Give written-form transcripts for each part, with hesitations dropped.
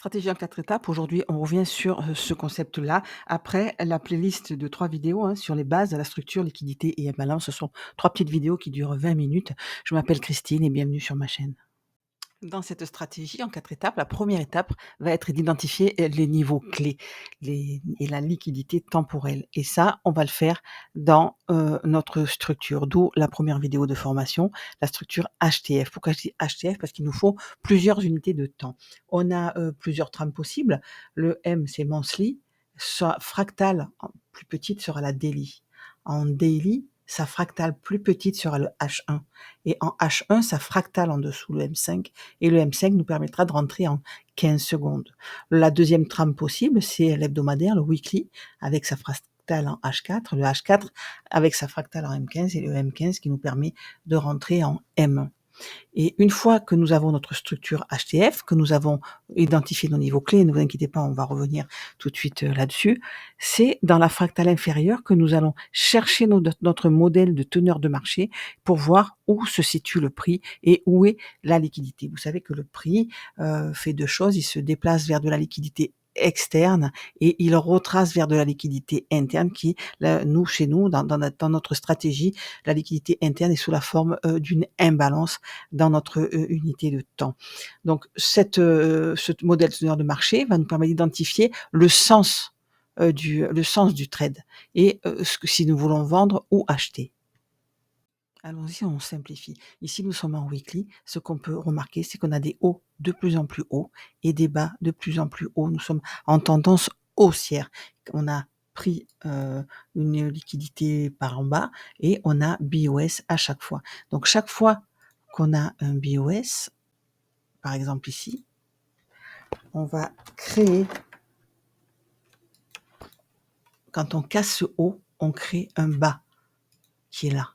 Stratégie en 4 étapes. Aujourd'hui, on revient sur, ce concept-là. Après la playlist de 3 vidéos, hein, sur les bases, la structure, liquidité et imbalance. Ce sont 3 petites vidéos qui durent 20 minutes. Je m'appelle Christine et bienvenue sur ma chaîne. Dans cette stratégie en 4 étapes, la première étape va être d'identifier, les niveaux clés, les et la liquidité temporelle et ça, on va le faire dans, notre structure. D'où la première vidéo de formation, la structure HTF. Pourquoi je dis HTF? Parce qu'il nous faut plusieurs unités de temps. On a, plusieurs trames possibles. Le M, c'est monthly, sa fractale en plus petite sera la daily. En daily, sa fractale plus petite sera le H1 et en H1, sa fractale en dessous, le M5 et le M5 nous permettra de rentrer en 15 secondes. La deuxième trame possible, c'est l'hebdomadaire, le weekly, avec sa fractale en H4, le H4 avec sa fractale en M15 et le M15 qui nous permet de rentrer en M1. Et une fois que nous avons notre structure HTF, que nous avons identifié nos niveaux clés, ne vous inquiétez pas, on va revenir tout de suite là-dessus, c'est dans la fractale inférieure que nous allons chercher notre modèle de teneur de marché pour voir où se situe le prix et où est la liquidité. Vous savez que le prix fait deux choses, il se déplace vers de la liquidité externe et il retrace vers de la liquidité interne qui, là, nous, chez nous, dans notre stratégie, la liquidité interne est sous la forme d'une imbalance dans notre unité de temps. Donc ce modèle teneur de marché va nous permettre d'identifier le sens du trade et si nous voulons vendre ou acheter. Allons-y, on simplifie. Ici, nous sommes en weekly. Ce qu'on peut remarquer, c'est qu'on a des hauts de plus en plus hauts et des bas de plus en plus hauts. Nous sommes en tendance haussière. On a pris une liquidité par en bas et on a BOS à chaque fois. Donc chaque fois qu'on a un BOS, par exemple ici, on va créer, quand on casse ce haut, on crée un bas qui est là.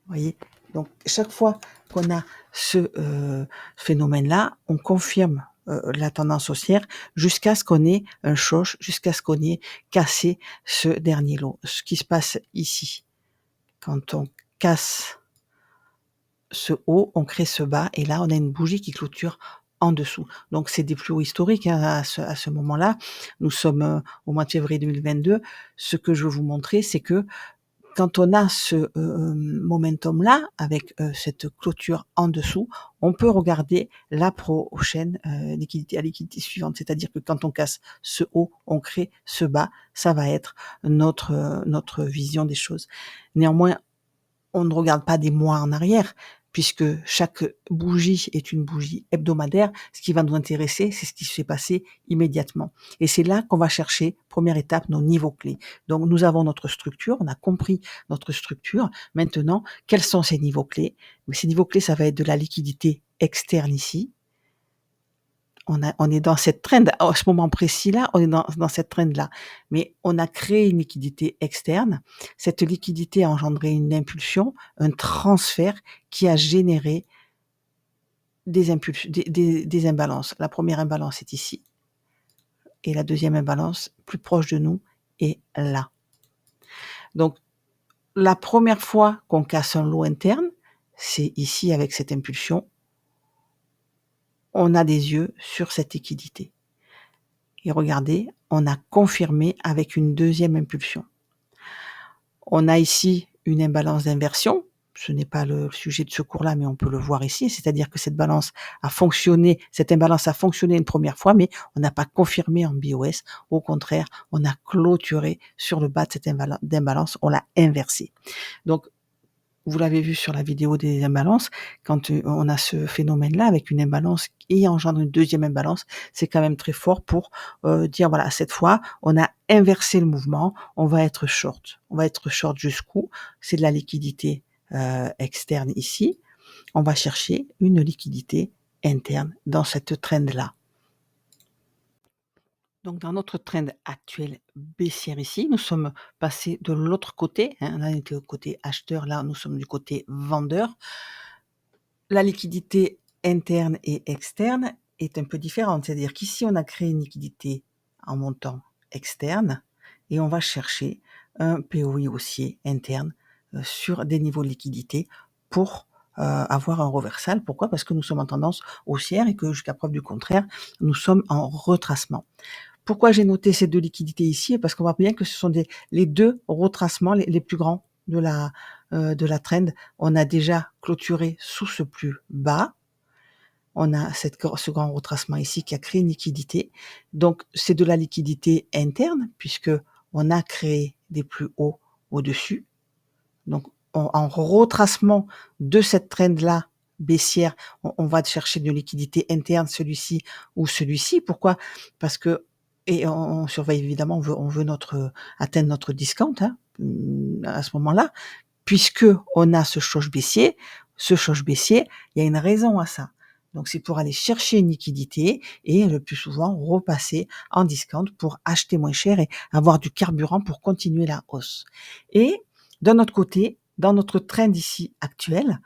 Vous voyez? Donc chaque fois qu'on a ce phénomène-là, on confirme la tendance haussière jusqu'à ce qu'on ait un choc, jusqu'à ce qu'on ait cassé ce dernier lot. Ce qui se passe ici, quand on casse ce haut, on crée ce bas et là on a une bougie qui clôture en dessous. Donc c'est des plus hauts historiques, hein, à ce moment-là. Nous sommes au mois de février 2022. Ce que je veux vous montrer, c'est que quand on a ce momentum-là, avec cette clôture en dessous, on peut regarder la prochaine liquidité, la liquidité suivante. C'est-à-dire que quand on casse ce haut, on crée ce bas. Ça va être notre vision des choses. Néanmoins, on ne regarde pas des mois en arrière, puisque chaque bougie est une bougie hebdomadaire. Ce qui va nous intéresser, c'est ce qui s'est passé immédiatement. Et c'est là qu'on va chercher, première étape, nos niveaux clés. Donc nous avons notre structure, on a compris notre structure. Maintenant, quels sont ces niveaux clés? Ces niveaux clés, ça va être de la liquidité externe ici. On est dans cette trend, à ce moment précis-là, on est dans cette trend-là. Mais on a créé une liquidité externe. Cette liquidité a engendré une impulsion, un transfert qui a généré des imbalances. La première imbalance est ici et la deuxième imbalance, plus proche de nous, est là. Donc, la première fois qu'on casse un lot interne, c'est ici avec cette impulsion. On a des yeux sur cette liquidité. Et regardez, on a confirmé avec une deuxième impulsion. On a ici une imbalance d'inversion. Ce n'est pas le sujet de ce cours-là, mais on peut le voir ici. C'est-à-dire que cette imbalance a fonctionné une première fois, mais on n'a pas confirmé en BOS. Au contraire, on a clôturé sur le bas de cette imbalance, on l'a inversée. Donc, vous l'avez vu sur la vidéo des imbalances, quand on a ce phénomène-là avec une imbalance et engendre une deuxième imbalance, c'est quand même très fort pour dire voilà, cette fois, on a inversé le mouvement, on va être short. On va être short jusqu'où? C'est de la liquidité externe ici. On va chercher une liquidité interne dans cette trend-là. Donc dans notre trend actuel baissière ici, nous sommes passés de l'autre côté, hein, là on était au côté acheteur, là nous sommes du côté vendeur. La liquidité interne et externe est un peu différente, c'est-à-dire qu'ici on a créé une liquidité en montant externe et on va chercher un POI haussier interne sur des niveaux de liquidité pour avoir un reversal. Pourquoi? Parce que nous sommes en tendance haussière et que jusqu'à preuve du contraire, nous sommes en retracement. Pourquoi j'ai noté ces 2 liquidités ici? Parce qu'on voit bien que ce sont les 2 retracements les plus grands de la trend. On a déjà clôturé sous ce plus bas. On a ce grand retracement ici qui a créé une liquidité. Donc c'est de la liquidité interne puisque on a créé des plus hauts au-dessus. Donc en retracement de cette trend-là baissière, on va chercher de liquidité interne, celui-ci ou celui-ci. Pourquoi? Parce que et on surveille évidemment, on veut atteindre notre discount, hein, à ce moment-là, puisque on a ce choc baissier. Ce choc baissier, il y a une raison à ça. Donc c'est pour aller chercher une liquidité et le plus souvent repasser en discount pour acheter moins cher et avoir du carburant pour continuer la hausse. Et d'un autre côté, dans notre trend ici actuel,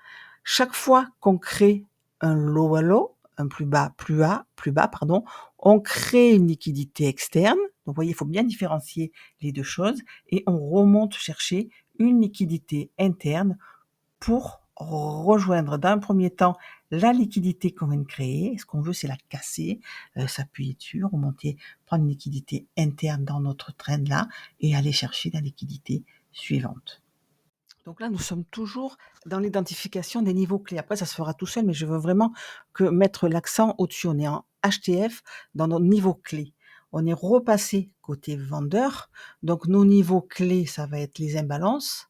chaque fois qu'on crée un lower low, un plus bas, pardon, on crée une liquidité externe. Donc vous voyez, il faut bien différencier les 2 choses et on remonte chercher une liquidité interne pour rejoindre dans un premier temps la liquidité qu'on vient de créer. Ce qu'on veut, c'est la casser, s'appuyer dessus, remonter, prendre une liquidité interne dans notre trend là et aller chercher la liquidité suivante. Donc là, nous sommes toujours dans l'identification des niveaux clés. Après, ça se fera tout seul, mais je veux vraiment mettre l'accent au-dessus. On est en HTF dans nos niveaux clés. On est repassé côté vendeur. Donc nos niveaux clés, ça va être les imbalances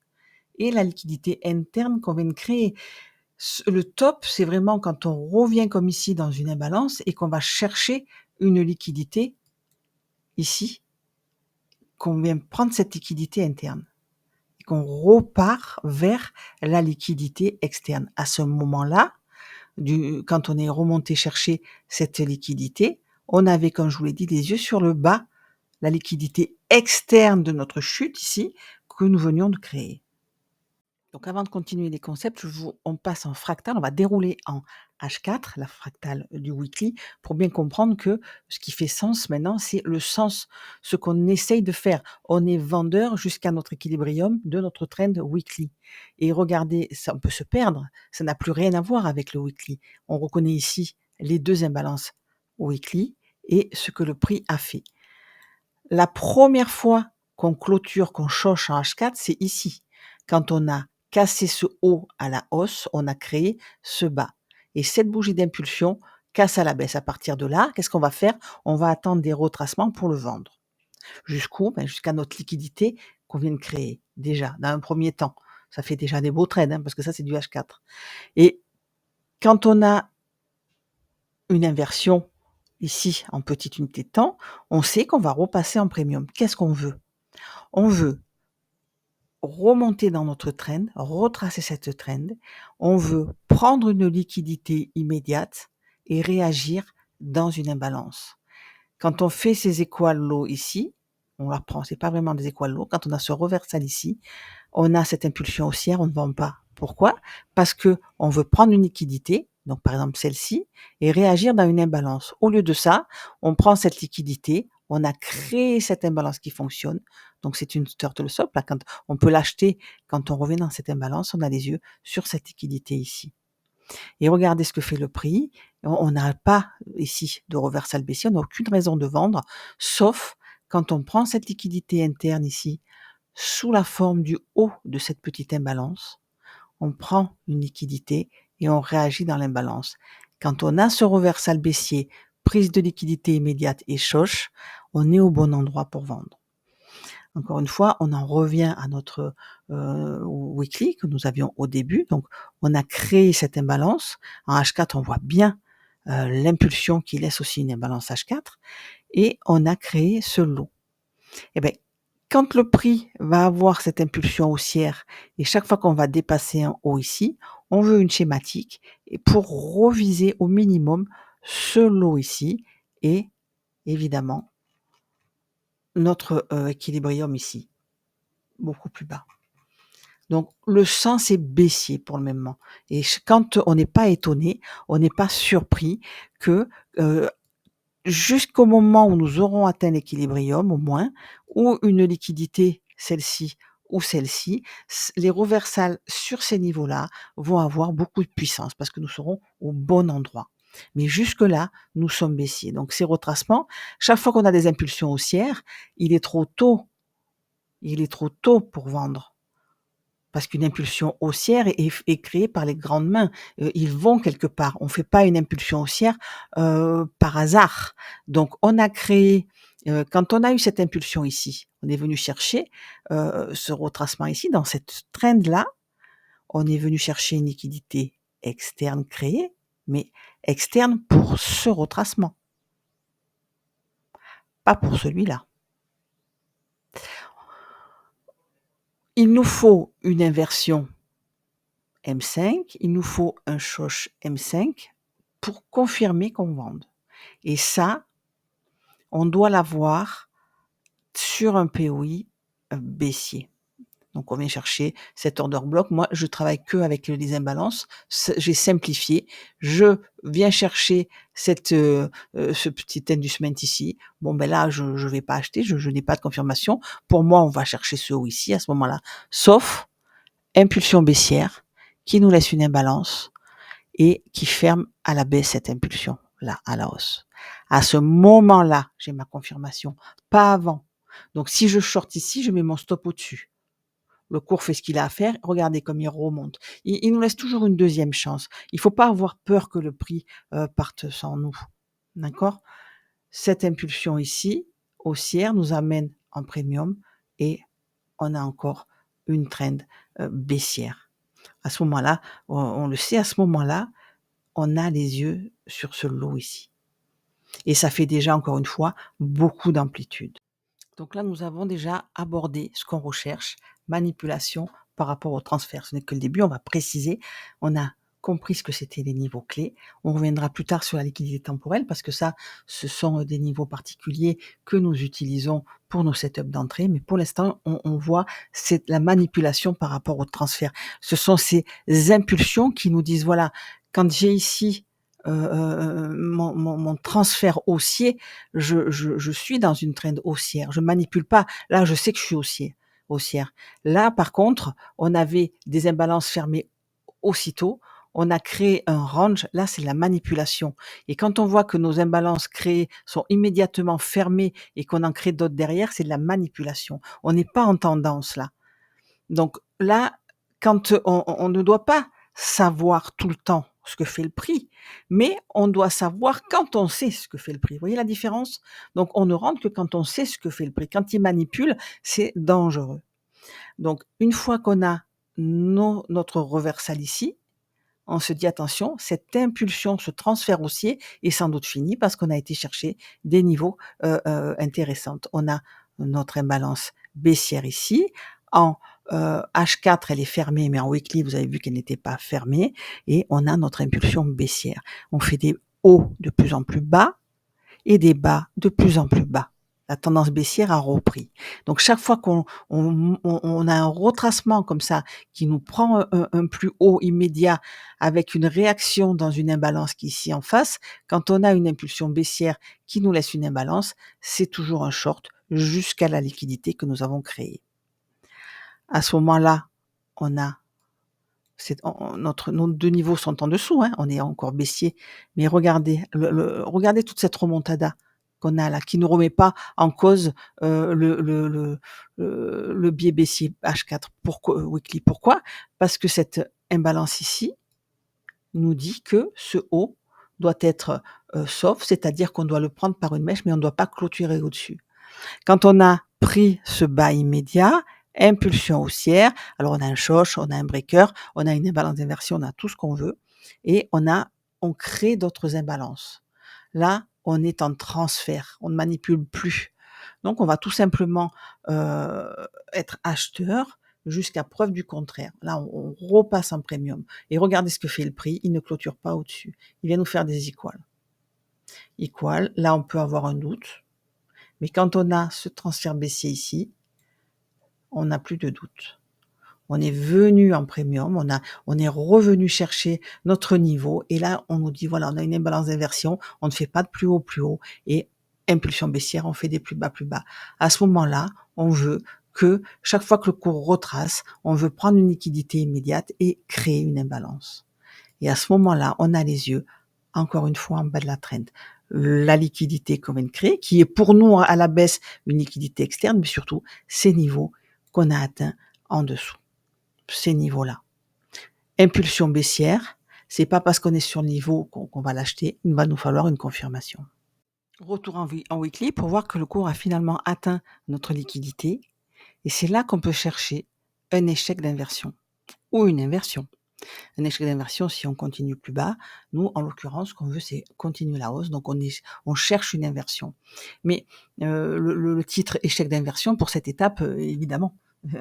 et la liquidité interne qu'on vient de créer. Le top, c'est vraiment quand on revient comme ici dans une imbalance et qu'on va chercher une liquidité ici, qu'on vient prendre cette liquidité interne et qu'on repart vers la liquidité externe. À ce moment-là, quand on est remonté chercher cette liquidité, on avait, comme je vous l'ai dit, les yeux sur le bas, la liquidité externe de notre chute ici, que nous venions de créer. Donc avant de continuer les concepts, on passe en fractal, on va dérouler en H4, la fractale du weekly, pour bien comprendre que ce qui fait sens maintenant, c'est le sens, ce qu'on essaye de faire. On est vendeur jusqu'à notre équilibrium de notre trend weekly. Et regardez, ça, on peut se perdre, ça n'a plus rien à voir avec le weekly. On reconnaît ici les 2 imbalances weekly et ce que le prix a fait. La première fois qu'on clôture, qu'on choche en H4, c'est ici. Quand on a cassé ce haut à la hausse, on a créé ce bas. Et cette bougie d'impulsion casse à la baisse. À partir de là, qu'est-ce qu'on va faire? On va attendre des retracements pour le vendre. Jusqu'où? Jusqu'à notre liquidité qu'on vient de créer, déjà, dans un premier temps. Ça fait déjà des beaux trades, parce que ça, c'est du H4. Et quand on a une inversion ici en petite unité de temps, on sait qu'on va repasser en premium. Qu'est-ce qu'on veut? On veut remonter dans notre trend, retracer cette trend. On veut prendre une liquidité immédiate et réagir dans une imbalance. Quand on fait ces equal low ici, on la prend, c'est pas vraiment des equal low. Quand on a ce reversal ici, on a cette impulsion haussière, on ne vend pas. Pourquoi? Parce que on veut prendre une liquidité, donc par exemple celle-ci, et réagir dans une imbalance. Au lieu de ça, on prend cette liquidité, on a créé cette imbalance qui fonctionne. Donc c'est une turtle swap. Là, quand on peut l'acheter quand on revient dans cette imbalance, on a les yeux sur cette liquidité ici. Et regardez ce que fait le prix. On n'a pas ici de reversal baissier, on n'a aucune raison de vendre, sauf quand on prend cette liquidité interne ici, sous la forme du haut de cette petite imbalance, on prend une liquidité et on réagit dans l'imbalance. Quand on a ce reversal baissier, prise de liquidité immédiate et choche, on est au bon endroit pour vendre. Encore une fois, on en revient à notre weekly que nous avions au début. Donc, on a créé cette imbalance. En H4, on voit bien l'impulsion qui laisse aussi une imbalance H4. Et on a créé ce lot. Eh bien, quand le prix va avoir cette impulsion haussière et chaque fois qu'on va dépasser un haut ici, on veut une schématique et pour reviser au minimum ce lot ici et évidemment notre équilibrium ici, beaucoup plus bas. Donc le sens est baissier pour le moment. Et quand on n'est pas étonné, on n'est pas surpris que jusqu'au moment où nous aurons atteint l'équilibrium au moins, ou une liquidité, celle-ci, ou celle-ci, les reversals sur ces niveaux-là vont avoir beaucoup de puissance parce que nous serons au bon endroit. Mais jusque-là, nous sommes baissiers. Donc ces retracements, chaque fois qu'on a des impulsions haussières, il est trop tôt. Il est trop tôt pour vendre. Parce qu'une impulsion haussière est créée par les grandes mains. Ils vont quelque part. On ne fait pas une impulsion haussière par hasard. Donc on a créé, quand on a eu cette impulsion ici, on est venu chercher ce retracement ici, dans cette trend-là, on est venu chercher une liquidité externe créée, mais externe pour ce retracement, pas pour celui-là. Il nous faut une inversion M5, il nous faut un choche M5 pour confirmer qu'on vende. Et ça, on doit l'avoir sur un POI baissier. Donc on vient chercher cet order block. Moi, je travaille que avec les imbalances. J'ai simplifié. Je viens chercher ce petit inducement ici. Bon, ben là, je vais pas acheter. Je n'ai pas de confirmation. Pour moi, on va chercher ce haut ici à ce moment-là. Sauf impulsion baissière qui nous laisse une imbalance et qui ferme à la baisse cette impulsion, là, à la hausse. À ce moment-là, j'ai ma confirmation, pas avant. Donc, si je short ici, je mets mon stop au-dessus. Le cours fait ce qu'il a à faire. Regardez comme il remonte. Il nous laisse toujours une deuxième chance. Il ne faut pas avoir peur que le prix parte sans nous. D'accord? Cette impulsion ici, haussière, nous amène en premium et on a encore une trend baissière. À ce moment-là, on le sait, à ce moment-là, on a les yeux sur ce lot ici. Et ça fait déjà, encore une fois, beaucoup d'amplitude. Donc là, nous avons déjà abordé ce qu'on recherche, manipulation par rapport au transfert. Ce n'est que le début, on va préciser. On a compris ce que c'était les niveaux clés. On reviendra plus tard sur la liquidité temporelle parce que ça, ce sont des niveaux particuliers que nous utilisons pour nos setups d'entrée. Mais pour l'instant, on voit c'est la manipulation par rapport au transfert. Ce sont ces impulsions qui nous disent, voilà, quand j'ai ici mon transfert haussier, je suis dans une trend haussière. Je manipule pas. Là, je sais que je suis haussière. Là, par contre, on avait des imbalances fermées aussitôt. On a créé un range. Là, c'est la manipulation. Et quand on voit que nos imbalances créées sont immédiatement fermées et qu'on en crée d'autres derrière, c'est de la manipulation. On n'est pas en tendance là. Donc là, quand on ne doit pas savoir tout le temps ce que fait le prix, mais on doit savoir quand on sait ce que fait le prix. Vous voyez la différence? Donc on ne rentre que quand on sait ce que fait le prix. Quand il manipule, c'est dangereux. Donc une fois qu'on a notre reversal ici, on se dit attention, cette impulsion, ce transfert haussier est sans doute fini parce qu'on a été chercher des niveaux intéressants. On a notre imbalance baissière ici. En H4, elle est fermée, mais en weekly, vous avez vu qu'elle n'était pas fermée. Et on a notre impulsion baissière. On fait des hauts de plus en plus bas et des bas de plus en plus bas. La tendance baissière a repris. Donc chaque fois qu'on a un retracement comme ça qui nous prend un plus haut immédiat avec une réaction dans une imbalance qui est ici en face, quand on a une impulsion baissière qui nous laisse une imbalance, c'est toujours un short jusqu'à la liquidité que nous avons créée. À ce moment-là, on a nos deux niveaux sont en dessous, hein, on est encore baissier, mais regardez, regardez toute cette remontada qu'on a là, qui ne remet pas en cause le biais baissier H4 weekly. Pourquoi? Parce que cette imbalance ici nous dit que ce haut doit être sauf, c'est-à-dire qu'on doit le prendre par une mèche, mais on ne doit pas clôturer au-dessus. Quand on a pris ce bas immédiat, impulsion haussière, alors on a un choche, on a un breaker, on a une imbalance d'inversion, on a tout ce qu'on veut, et on crée d'autres imbalances. Là, on est en transfert, on ne manipule plus. Donc, on va tout simplement être acheteur jusqu'à preuve du contraire. Là, on repasse en premium. Et regardez ce que fait le prix, il ne clôture pas au-dessus. Il vient nous faire des equals. Equal, là, on peut avoir un doute. Mais quand on a ce transfert baissier ici, on n'a plus de doute. On est venu en premium, on est revenu chercher notre niveau et là, on nous dit, voilà, on a une imbalance d'inversion, on ne fait pas de plus haut et impulsion baissière, on fait des plus bas plus bas. À ce moment-là, on veut que chaque fois que le cours retrace, on veut prendre une liquidité immédiate et créer une imbalance. Et à ce moment-là, on a les yeux, encore une fois, en bas de la trend. La liquidité qu'on vient de créer, qui est pour nous à la baisse une liquidité externe, mais surtout ces niveaux qu'on a atteints en dessous. Ces niveaux-là. Impulsion baissière, c'est pas parce qu'on est sur le niveau qu'on va l'acheter, il va nous falloir une confirmation. Retour en weekly pour voir que le cours a finalement atteint notre liquidité. Et c'est là qu'on peut chercher un échec d'inversion ou une inversion. Un échec d'inversion, si on continue plus bas, nous, en l'occurrence, ce qu'on veut, c'est continuer la hausse. Donc, on cherche une inversion. Mais le titre échec d'inversion, pour cette étape, évidemment,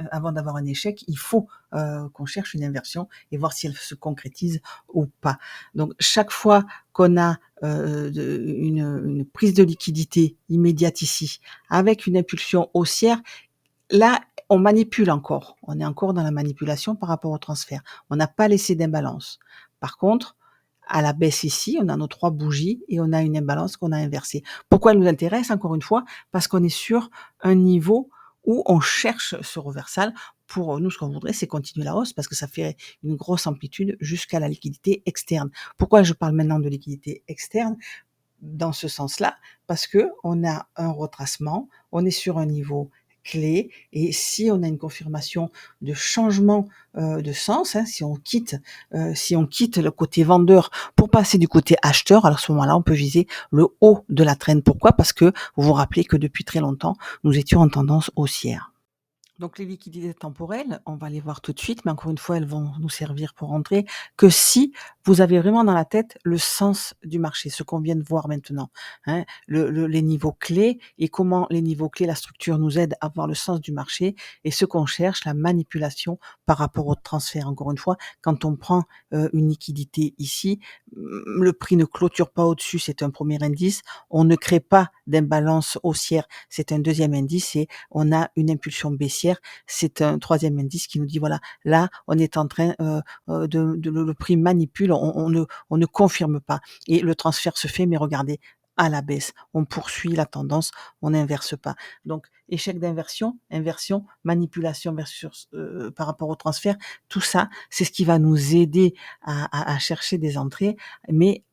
avant d'avoir un échec, il faut qu'on cherche une inversion et voir si elle se concrétise ou pas. Donc, chaque fois qu'on a une prise de liquidité immédiate ici, avec une impulsion haussière, là, on manipule encore. On est encore dans la manipulation par rapport au transfert. On n'a pas laissé d'imbalance. Par contre, à la baisse ici, on a nos 3 bougies et on a une imbalance qu'on a inversée. Pourquoi elle nous intéresse? Encore une fois, parce qu'on est sur un niveau où on cherche ce reversal. Pour nous, ce qu'on voudrait, c'est continuer la hausse parce que ça fait une grosse amplitude jusqu'à la liquidité externe. Pourquoi je parle maintenant de liquidité externe? Dans ce sens-là, parce que on a un retracement, on est sur un niveau clé et si on a une confirmation de changement de sens, si on quitte le côté vendeur pour passer du côté acheteur, alors à ce moment-là, on peut viser le haut de la traîne. Pourquoi? Parce que vous vous rappelez que depuis très longtemps, nous étions en tendance haussière. Donc les liquidités temporelles, on va les voir tout de suite, mais encore une fois, elles vont nous servir pour rentrer que si vous avez vraiment dans la tête le sens du marché, ce qu'on vient de voir maintenant, les niveaux clés et comment les niveaux clés, la structure nous aide à voir le sens du marché et ce qu'on cherche, la manipulation par rapport au transfert. Encore une fois, quand on prend une liquidité ici, le prix ne clôture pas au-dessus, c'est un premier indice. On ne crée pas d'imbalance haussière, c'est un deuxième indice et on a une impulsion baissière, c'est un troisième indice qui nous dit voilà, là on est en train le prix manipule, on ne confirme pas et le transfert se fait, mais regardez à la baisse, on poursuit la tendance, on n'inverse pas. Donc échec d'inversion, inversion, manipulation versus par rapport au transfert, tout ça, c'est ce qui va nous aider à chercher des entrées, mais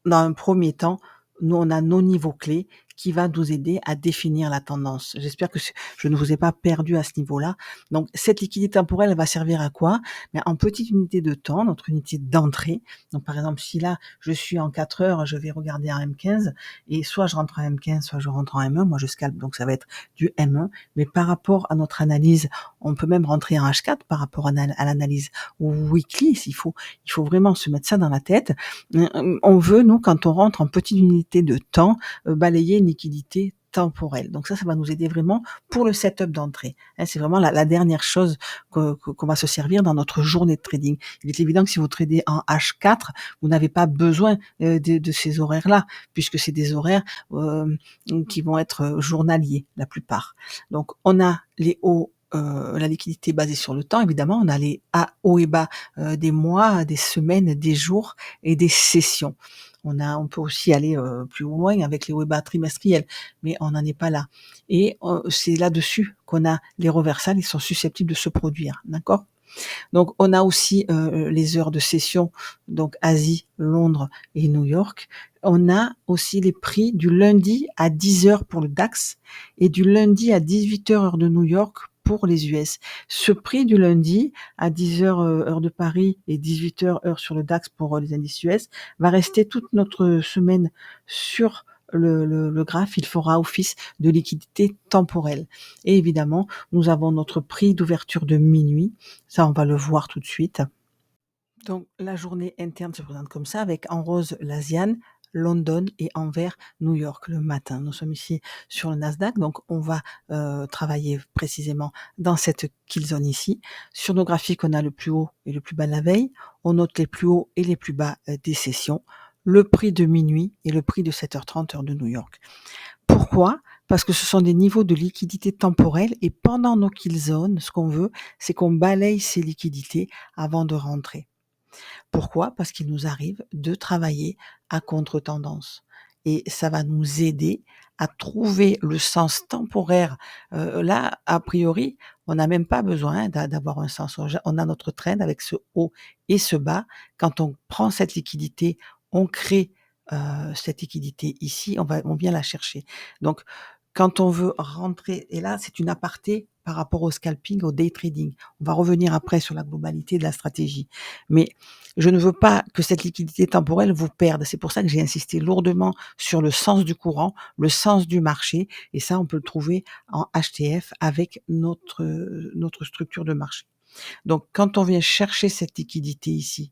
dans un premier temps, nous, on a nos niveaux clés qui va nous aider à définir la tendance. J'espère que je ne vous ai pas perdu à ce niveau-là. Donc, cette liquidité temporelle, elle va servir à quoi? Mais en petite unité de temps, notre unité d'entrée. Donc, par exemple, si là, je suis en 4 heures, je vais regarder en M15 et soit je rentre en M15, soit je rentre en M1. Moi, je scalpe, donc ça va être du M1. Mais par rapport à notre analyse, on peut même rentrer en H4 par rapport à l'analyse weekly. Il faut vraiment se mettre ça dans la tête. On veut, nous, quand on rentre en petite unité de temps, balayer une liquidité temporelle. Donc ça va nous aider vraiment pour le setup d'entrée. C'est vraiment la dernière chose qu'on va se servir dans notre journée de trading. Il est évident que si vous tradez en H4, vous n'avez pas besoin de ces horaires-là, puisque c'est des horaires qui vont être journaliers, la plupart. Donc on a les hauts, la liquidité basée sur le temps, évidemment, on a les hauts et bas des mois, des semaines, des jours et des sessions. On peut aussi aller plus loin avec les hauts et bas trimestriels, mais on n'en est pas là. Et c'est là-dessus qu'on a les reversals, ils sont susceptibles de se produire, d'accord? Donc on a aussi les heures de session, donc Asie, Londres et New York. On a aussi les prix du lundi à 10 heures pour le DAX et du lundi à 18 heures heure de New York pour les US. Ce prix du lundi à 10 heures heure de Paris et 18 heures heure sur le DAX pour les indices US va rester toute notre semaine sur le graphe. Il fera office de liquidité temporelle. Et évidemment, nous avons notre prix d'ouverture de minuit. Ça, on va le voir tout de suite. Donc, la journée interne se présente comme ça, avec en rose l'Asian, London et en vert New York le matin. Nous sommes ici sur le Nasdaq, donc on va travailler précisément dans cette kill zone ici. Sur nos graphiques, on a le plus haut et le plus bas de la veille. On note les plus hauts et les plus bas des sessions, le prix de minuit et le prix de 7h30 heure de New York. Pourquoi? Parce que ce sont des niveaux de liquidité temporelle et pendant nos kill zones, ce qu'on veut, c'est qu'on balaye ces liquidités avant de rentrer. Pourquoi? Parce qu'il nous arrive de travailler à contre-tendance. et ça va nous aider à trouver le sens temporaire. Là, a priori, on n'a même pas besoin d'avoir un sens. On a notre trend avec ce haut et ce bas. Quand on prend cette liquidité, on crée, cette liquidité ici, on vient la chercher. Donc quand on veut rentrer, et là, c'est une aparté par rapport au scalping, au day trading. On va revenir après sur la globalité de la stratégie. Mais je ne veux pas que cette liquidité temporelle vous perde. C'est pour ça que j'ai insisté lourdement sur le sens du courant, le sens du marché. Et ça, on peut le trouver en HTF avec notre structure de marché. Donc, quand on vient chercher cette liquidité ici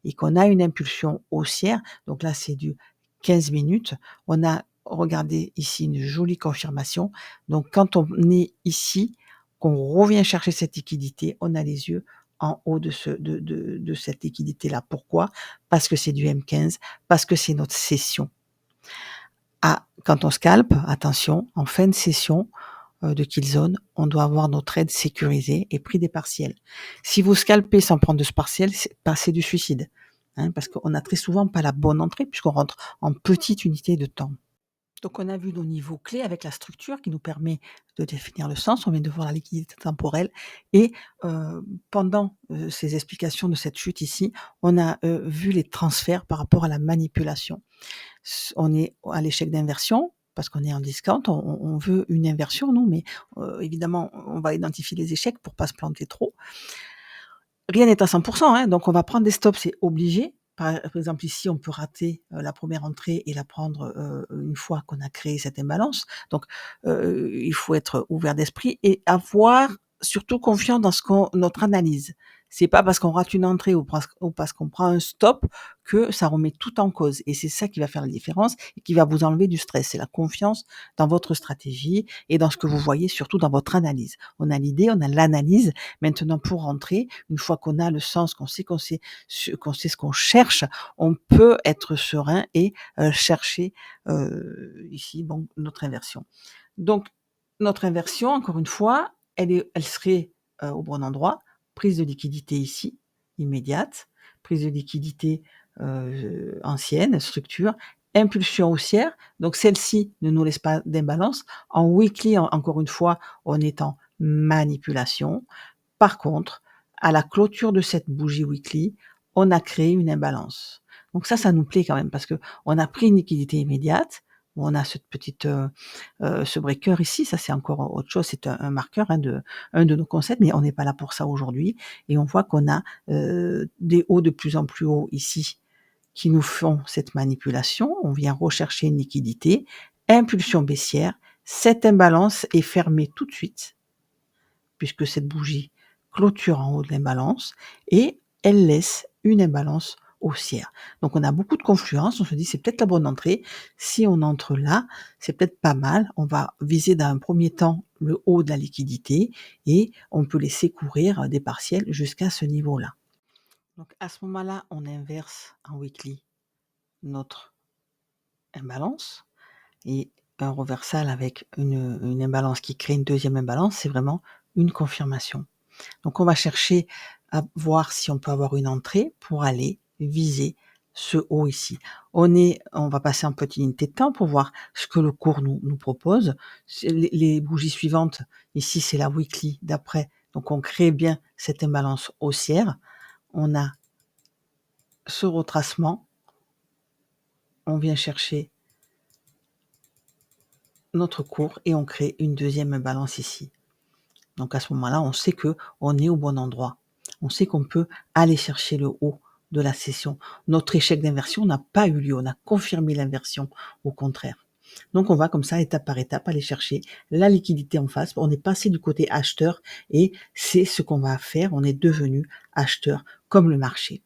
et qu'on a une impulsion haussière, donc là, c'est du 15 minutes, on a, regardez ici, une jolie confirmation. Donc, quand on est ici, qu'on revient chercher cette liquidité, on a les yeux en haut de cette liquidité-là. Pourquoi? Parce que c'est du M15, parce que c'est notre session. Ah, quand on scalpe, attention, en fin de session de Killzone, on doit avoir notre aide sécurisée et pris des partiels. Si vous scalpez sans prendre de ce partiel, c'est du suicide. Hein, parce qu'on n'a très souvent pas la bonne entrée puisqu'on rentre en petite unité de temps. Donc on a vu nos niveaux clés avec la structure qui nous permet de définir le sens. On vient de voir la liquidité temporelle et pendant ces explications de cette chute ici, on a vu les transferts par rapport à la manipulation. On est à l'échec d'inversion parce qu'on est en discount, on veut une inversion, non, mais évidemment, on va identifier les échecs pour pas se planter trop. Rien n'est à 100%, hein, donc on va prendre des stops, c'est obligé. Par exemple, ici, on peut rater la première entrée et la prendre une fois qu'on a créé cette imbalance. Donc, il faut être ouvert d'esprit et avoir surtout confiance dans notre analyse. C'est pas parce qu'on rate une entrée ou parce qu'on prend un stop que ça remet tout en cause. Et c'est ça qui va faire la différence et qui va vous enlever du stress. C'est la confiance dans votre stratégie et dans ce que vous voyez, surtout dans votre analyse. On a l'idée, on a l'analyse. Maintenant, pour rentrer, une fois qu'on a le sens, qu'on sait ce qu'on cherche, on peut être serein et chercher ici bon notre inversion. Donc notre inversion, encore une fois, elle serait au bon endroit. Prise de liquidité ici, immédiate. Prise de liquidité ancienne, structure. Impulsion haussière. Donc celle-ci ne nous laisse pas d'imbalance. En weekly, encore une fois, on est en manipulation. Par contre, à la clôture de cette bougie weekly, on a créé une imbalance. Donc ça nous plaît quand même parce que on a pris une liquidité immédiate. On a cette petite, ce breaker ici, ça c'est encore autre chose, c'est un marqueur un de nos concepts, mais on n'est pas là pour ça aujourd'hui. Et on voit qu'on a des hauts de plus en plus hauts ici qui nous font cette manipulation. On vient rechercher une liquidité, impulsion baissière. Cette imbalance est fermée tout de suite puisque cette bougie clôture en haut de l'imbalance et elle laisse une imbalance haussière. Donc on a beaucoup de confluence, on se dit c'est peut-être la bonne entrée. Si on entre là, c'est peut-être pas mal. On va viser dans un premier temps le haut de la liquidité et on peut laisser courir des partiels jusqu'à ce niveau-là. Donc à ce moment-là, on inverse en weekly notre imbalance et un reversal avec une imbalance qui crée une deuxième imbalance, c'est vraiment une confirmation. Donc on va chercher à voir si on peut avoir une entrée pour aller viser ce haut ici. On va passer en petite unité de temps pour voir ce que le cours nous propose. Les bougies suivantes, ici c'est la weekly d'après, donc on crée bien cette imbalance haussière. On a ce retracement, on vient chercher notre cours et on crée une deuxième imbalance ici. Donc à ce moment-là, on sait que on est au bon endroit. On sait qu'on peut aller chercher le haut de la session. Notre échec d'inversion n'a pas eu lieu. On a confirmé l'inversion, au contraire. Donc on va comme ça, étape par étape, aller chercher la liquidité en face. On est passé du côté acheteur et c'est ce qu'on va faire. On est devenu acheteur comme le marché.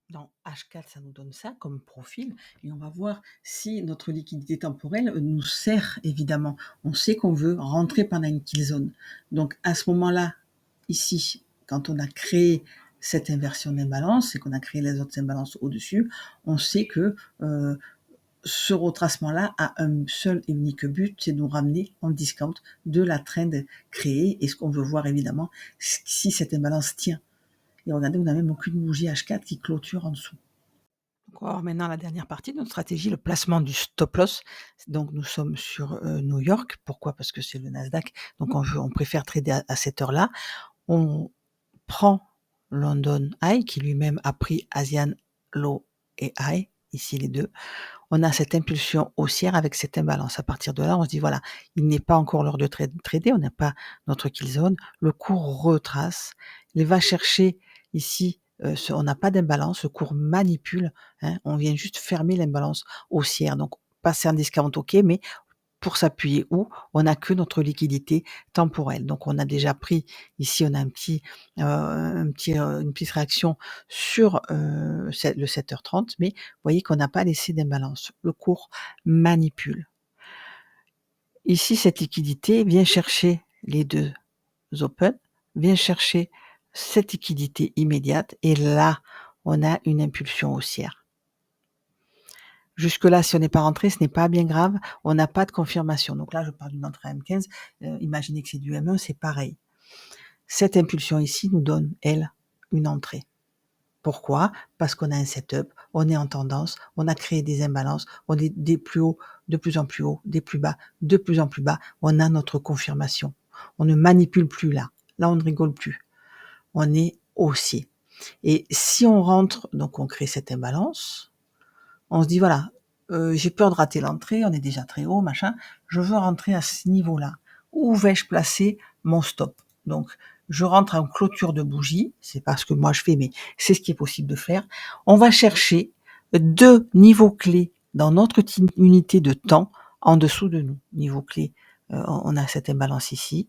Dans H4, ça nous donne ça comme profil et on va voir si notre liquidité temporelle nous sert évidemment. On sait qu'on veut rentrer pendant une kill zone. Donc à ce moment-là, ici, quand on a créé cette inversion d'imbalance et qu'on a créé les autres imbalances au-dessus, on sait que ce retracement-là a un seul et unique but, c'est de nous ramener en discount de la trend créée et ce qu'on veut voir évidemment, si cette imbalance tient. Et regardez, on n'a même aucune bougie H4 qui clôture en dessous. On va voir maintenant la dernière partie de notre stratégie, le placement du stop loss. Donc nous sommes sur, New York. Pourquoi? Parce que c'est le Nasdaq, donc on préfère trader à cette heure-là. On prend London High qui lui-même a pris Asian Low et High, ici les 2. On a cette impulsion haussière avec cette imbalance. À partir de là, on se dit: «Voilà, il n'est pas encore l'heure de trader, on n'a pas notre kill zone». Le cours retrace, il va chercher ici, on n'a pas d'imbalance, le cours manipule, hein, on vient juste fermer l'imbalance haussière, donc passer en discount, OK, mais pour s'appuyer où? On n'a que notre liquidité temporelle. Donc on a déjà pris ici, on a une petite réaction sur, le 7h30, mais vous voyez qu'on n'a pas laissé d'imbalance. Le cours manipule. Ici, cette liquidité vient chercher les 2 open, vient chercher cette liquidité immédiate et là, on a une impulsion haussière. Jusque-là, si on n'est pas rentré, ce n'est pas bien grave, on n'a pas de confirmation. Donc là, je parle d'une entrée à M15, imaginez que c'est du M1, c'est pareil. Cette impulsion ici nous donne, elle, une entrée. Pourquoi? Parce qu'on a un setup, on est en tendance, on a créé des imbalances, on est des plus hauts, de plus en plus hauts, des plus bas, de plus en plus bas, on a notre confirmation. On ne manipule plus là. Là, on ne rigole plus. On est haussier. Et si on rentre, donc on crée cette imbalance, on se dit: «Voilà, j'ai peur de rater l'entrée, on est déjà très haut, machin, je veux rentrer à ce niveau-là. Où vais-je placer mon stop?» Donc je rentre en clôture de bougie, c'est pas ce que moi je fais, mais c'est ce qui est possible de faire. On va chercher 2 niveaux clés dans notre unité de temps en dessous de nous. Niveau clé, on a cette imbalance ici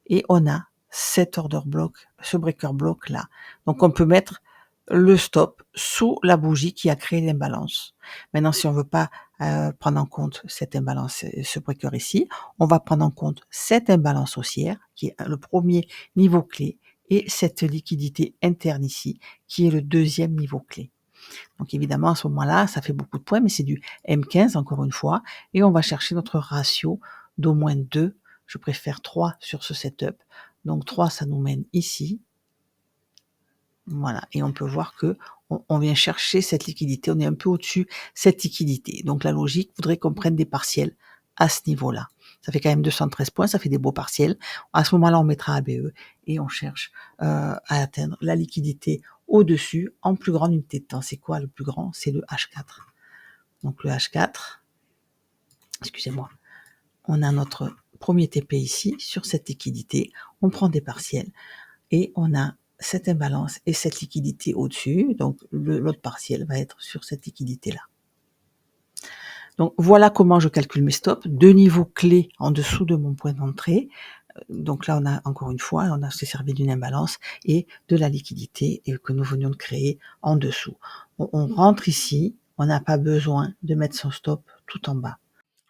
et on a cet order block, ce breaker block là. Donc on peut mettre le stop sous la bougie qui a créé l'imbalance. Maintenant, si on veut pas prendre en compte cette imbalance, ce breaker ici, on va prendre en compte cette imbalance haussière qui est le premier niveau clé et cette liquidité interne ici qui est le deuxième niveau clé. Donc évidemment, à ce moment-là, ça fait beaucoup de points, mais c'est du M15 encore une fois, et on va chercher notre ratio d'au moins 2. Je préfère 3 sur ce setup. Donc 3, ça nous mène ici. Voilà, et on peut voir que on vient chercher cette liquidité, on est un peu au-dessus cette liquidité. Donc la logique voudrait qu'on prenne des partiels à ce niveau-là. Ça fait quand même 213 points, ça fait des beaux partiels. À ce moment-là, on mettra ABE et on cherche à atteindre la liquidité au-dessus en plus grande unité de temps. C'est quoi le plus grand? C'est le H4. Donc le H4, excusez-moi, on a notre premier TP ici sur cette liquidité, on prend des partiels et on a cette imbalance et cette liquidité au-dessus, donc l'autre partiel va être sur cette liquidité-là. Donc voilà comment je calcule mes stops, 2 niveaux clés en dessous de mon point d'entrée. Donc là, on a encore une fois, on s'est servi d'une imbalance et de la liquidité que nous venions de créer en dessous. On rentre ici, on n'a pas besoin de mettre son stop tout en bas.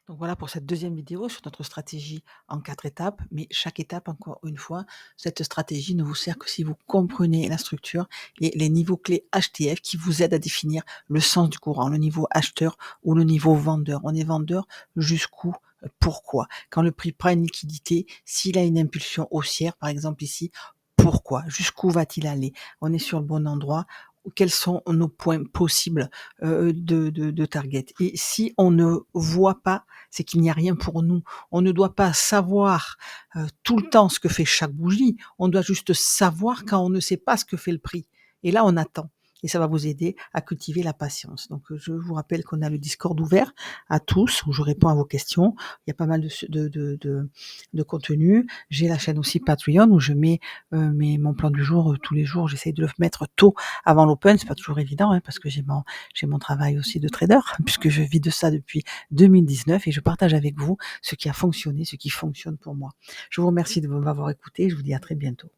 Donc voilà pour cette deuxième vidéo sur notre stratégie en 4 étapes, mais chaque étape, encore une fois, cette stratégie ne vous sert que si vous comprenez la structure et les niveaux clés HTF qui vous aident à définir le sens du courant, le niveau acheteur ou le niveau vendeur. On est vendeur jusqu'où? Pourquoi? Quand le prix prend une liquidité, s'il a une impulsion haussière, par exemple ici, pourquoi? Jusqu'où va-t-il aller? On est sur le bon endroit? Quels sont nos points possibles de target? Et si on ne voit pas, c'est qu'il n'y a rien pour nous. On ne doit pas savoir tout le temps ce que fait chaque bougie. On doit juste savoir quand on ne sait pas ce que fait le prix. Et là, on attend. Et ça va vous aider à cultiver la patience. Donc, je vous rappelle qu'on a le Discord ouvert à tous, où je réponds à vos questions. Il y a pas mal de contenu. J'ai la chaîne aussi Patreon, où je mets mon plan du jour tous les jours. J'essaye de le mettre tôt avant l'open. C'est pas toujours évident, hein, parce que j'ai mon travail aussi de trader, puisque je vis de ça depuis 2019 et je partage avec vous ce qui a fonctionné, ce qui fonctionne pour moi. Je vous remercie de m'avoir écouté. Je vous dis à très bientôt.